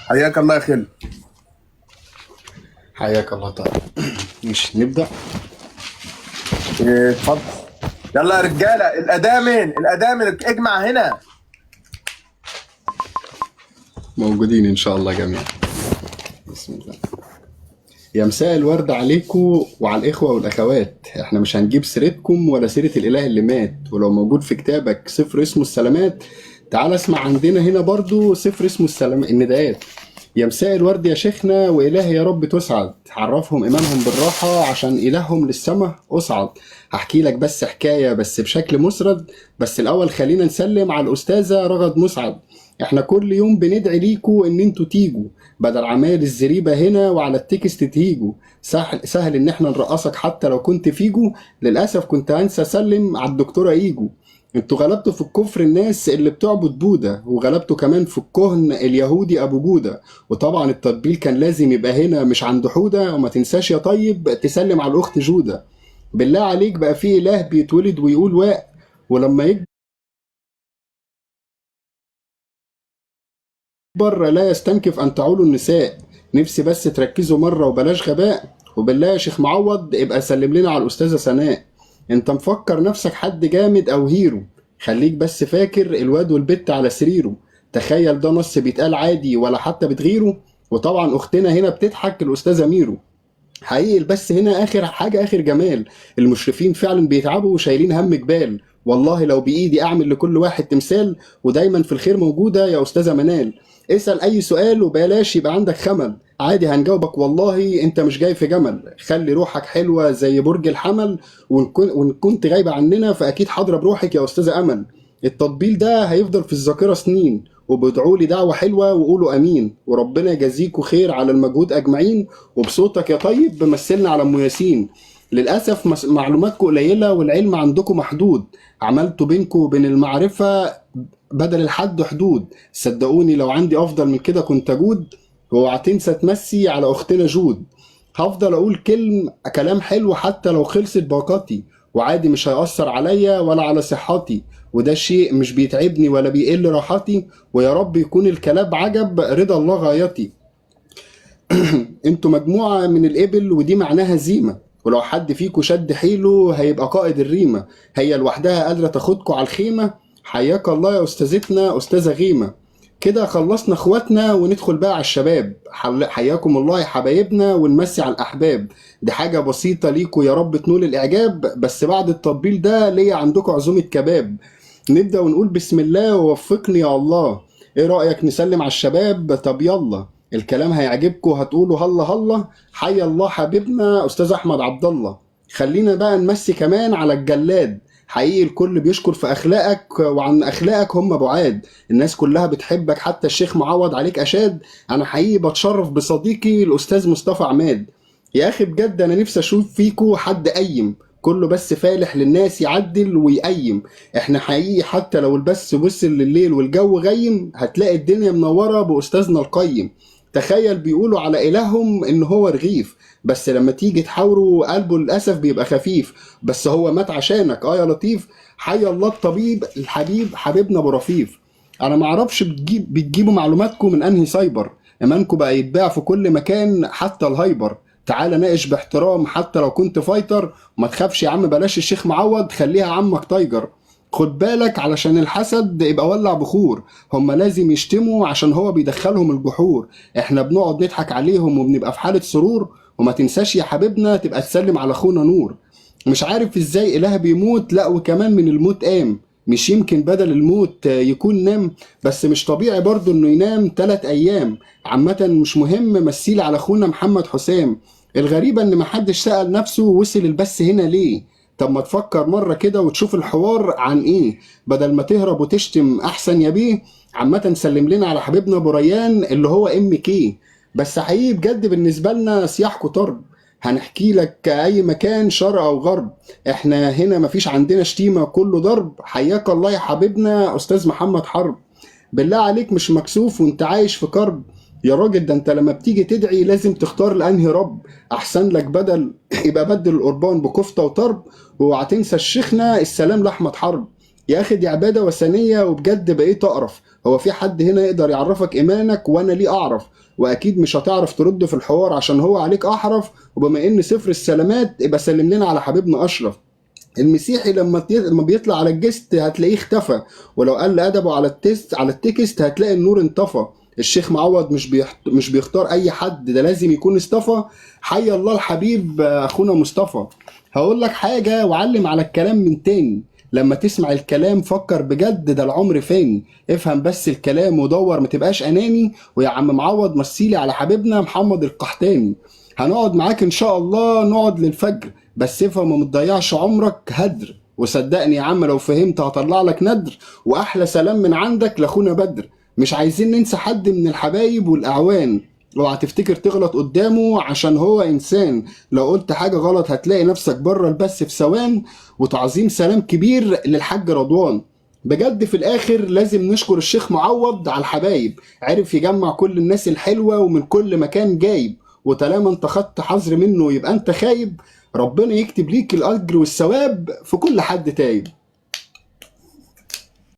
حياك الله يا خل. حياك الله تعالى. مش نبدأ؟ اتفضل. يلا يا رجاله، الادامن اجمع هنا. موجودين إن شاء الله جميعا. بسم الله. يا مساء الورد عليكم وعلى الإخوة والأخوات. إحنا مش هنجيب سيرتكم ولا سيرة الإله اللي مات، ولو موجود في كتابك سفر اسمه السلامات تعال اسمع عندنا هنا برضو سفر اسمه النداءات. يا مساء الورد يا شيخنا وإله يا رب تسعد، عرفهم إيمانهم بالراحة عشان إلههم للسما أصعد. هحكي لك بس حكاية بس بشكل مسرد، بس الأول خلينا نسلم على الأستاذة رغد مسعد. احنا كل يوم بندعي ليكوا ان انتوا تيجوا بدل عمايل الزريبة هنا وعلى التكست تهيجوا. سهل ان احنا نرقصك حتى لو كنت فيجو، للأسف كنت هنسى اسلم على الدكتورة ايجو. انتوا غلبتوا في الكفر الناس اللي بتعبد بوذا، وغلبتوا كمان في الكهن اليهودي ابو جودة. وطبعا التطبيل كان لازم يبقى هنا مش عند حودة. وما تنساش يا طيب تسلم على الاخت جودة. بالله عليك بقى في اله بيتولد ويقول واء، ولما يكبر لا يستنكف ان تعولوا النساء. نفسي بس تركزوا مرة وبلاش غباء. وبالله يا شيخ معوض ابقى سلم لنا على الأستاذة سناء. انت مفكر نفسك حد جامد أو هيرو، خليك بس فاكر الواد والبت على سريره. تخيل ده نص بيتقال عادي ولا حتى بتغيره. وطبعا أختنا هنا بتضحك الأستاذة ميرو. حقيقي بس هنا اخر حاجه اخر جمال. المشرفين فعلا بيتعبوا وشايلين هم جبال. والله لو بايدي اعمل لكل واحد تمثال. ودايما في الخير موجوده يا استاذه منال. اسال اي سؤال وبلاش يبقى عندك خمل، عادي هنجاوبك والله انت مش جاي في جمل. خلي روحك حلوه زي برج الحمل. وان كنت غايبه عننا فاكيد حاضره بروحك يا استاذه امل. التطبيل ده هيفضل في الذاكره سنين. وبادعوا لي دعوه حلوه وقولوا امين، وربنا يجازيكوا خير على المجهود اجمعين. وبصوتك يا طيب بمثلنا على ام ياسين. للاسف معلوماتكم قليله والعلم عندكم محدود. عملتوا بينكم وبين المعرفه بدل الحد حدود. صدقوني لو عندي افضل من كده كنت اجود. واوعى تنسى تمسي على اختنا جود. هفضل اقول كلام حلو حتى لو خلصت باقتي. وعادي مش هيأثر عليا ولا على صحتي. وده شيء مش بيتعبني ولا بيقل راحتي. ويا رب يكون الكلام عجب رضا الله غايتي. انتوا مجموعة من الإبل ودي معناها هزيمة. ولو حد فيكو شد حيله هيبقى قائد الريمة. هي لوحدها قادرة تاخدكوا على الخيمة. حياك الله يا أستاذتنا أستاذة غيمة. كده خلصنا اخواتنا وندخل بقى على الشباب. حياكم الله يا حبايبنا ونمسي على الأحباب. دي حاجة بسيطة ليكوا يا رب تنول الإعجاب، بس بعد التطبيل ده ليا عندكوا عزومة كباب. نبدأ ونقول بسم الله ووفقني يا الله. ايه رأيك نسلم على الشباب؟ طب يلا الكلام هيعجبكم هتقولوا هلا هلا. حي الله حبيبنا استاذ احمد عبد الله. خلينا بقى نمسي كمان على الجلاد. حقيقي الكل بيشكر في اخلاقك، وعن اخلاقك هم بعاد. الناس كلها بتحبك حتى الشيخ معوض عليك اشاد. انا حقيقي بتشرف بصديقي الاستاذ مصطفى عماد. يا اخي بجد انا نفسي اشوف فيكو حد قيم، كله بس فالح للناس يعدل ويقيم. احنا حقيقي حتى لو البث وصل لليل والجو غيم هتلاقي الدنيا منورة بأستاذنا القيم. تخيل بيقولوا على إلههم إن هو رغيف، بس لما تيجي تحاوره قلبه للأسف بيبقى خفيف. بس هو مات عشانك يا لطيف. حي الله الطبيب الحبيب حبيبنا أبو رفيف. أنا معرفش بتجيبوا معلوماتكم من أنهي سايبر. إيمانكم بقى يتباع في كل مكان حتى الهايبر. تعالى ناقش باحترام حتى لو كنت فايتر. ما تخافش يا عم بلاش الشيخ معوض خليها عمك تايجر. خد بالك علشان الحسد يبقى ولع بخور. هما لازم يشتموا عشان هو بيدخلهم الجحور. احنا بنقعد نضحك عليهم وبنبقى في حالة سرور. وما تنساش يا حبيبنا تبقى تسلم على اخونا نور. مش عارف ازاي اله بيموت لا وكمان من الموت قام. مش يمكن بدل الموت يكون نام؟ بس مش طبيعي برضه انه ينام 3 ايام. عامة مش مهم مثيل على اخونا محمد حسام. الغريبة ان محدش سأل نفسه وصل البث هنا ليه. طب ما تفكر مرة كده وتشوف الحوار عن ايه بدل ما تهرب وتشتم احسن يا بيه. عامة سلم لنا على حبيبنا ابو ريان اللي هو ام كي. بس حقيقي بجد بالنسبة لنا سياحكوا طرب. هنحكي لك اي مكان شرق او غرب. احنا هنا مفيش عندنا شتيمة كله ضرب. حياك الله يا حبيبنا استاذ محمد حرب. بالله عليك مش مكسوف وانت عايش في كرب؟ يا راجل ده انت لما بتيجي تدعي لازم تختار لانهي رب. احسن لك بدل يبقى بدل القربان بكفته وطرب. واوعى تنسى الشيخنا السلام لاحمد حرب. يا اخي دي عباده وثنيه وبجد بقيت اقرف. هو في حد هنا يقدر يعرفك ايمانك وانا ليه اعرف؟ واكيد مش هتعرف ترد في الحوار عشان هو عليك احرف. وبما ان صفر السلامات يبقى سلم لنا على حبيبنا اشرف. المسيحي لما بيطلع على الجست هتلاقيه اختفى، ولو قل ادبه على التكست هتلاقي النور انطفى. الشيخ معوض مش بيختار اي حد، ده لازم يكون اصطفى. حي الله الحبيب اخونا مصطفى. هقول لك حاجه وعلم على الكلام من تاني، لما تسمع الكلام فكر بجد، ده العمر فاني. افهم بس الكلام ودور، ما تبقاش اناني. ويا عم معوض مسيلي على حبيبنا محمد القحطاني. هنقعد معاك ان شاء الله، نقعد للفجر، بس افهم وما تضيعش عمرك هدر. وصدقني يا عم لو فهمت هطلع لك ندر. واحلى سلام من عندك لاخونا بدر. مش عايزين ننسى حد من الحبايب والاعوان، اوعى تفتكر تغلط قدامه عشان هو انسان. لو قلت حاجه غلط هتلاقي نفسك بره البث في ثوان. وتعظيم سلام كبير للحاج رضوان. بجد في الاخر لازم نشكر الشيخ معوض على الحبايب، عرف يجمع كل الناس الحلوه ومن كل مكان جايب. وطالما انت خدت حظر منه يبقى انت خايب. ربنا يكتب ليك الاجر والثواب في كل حد تايب.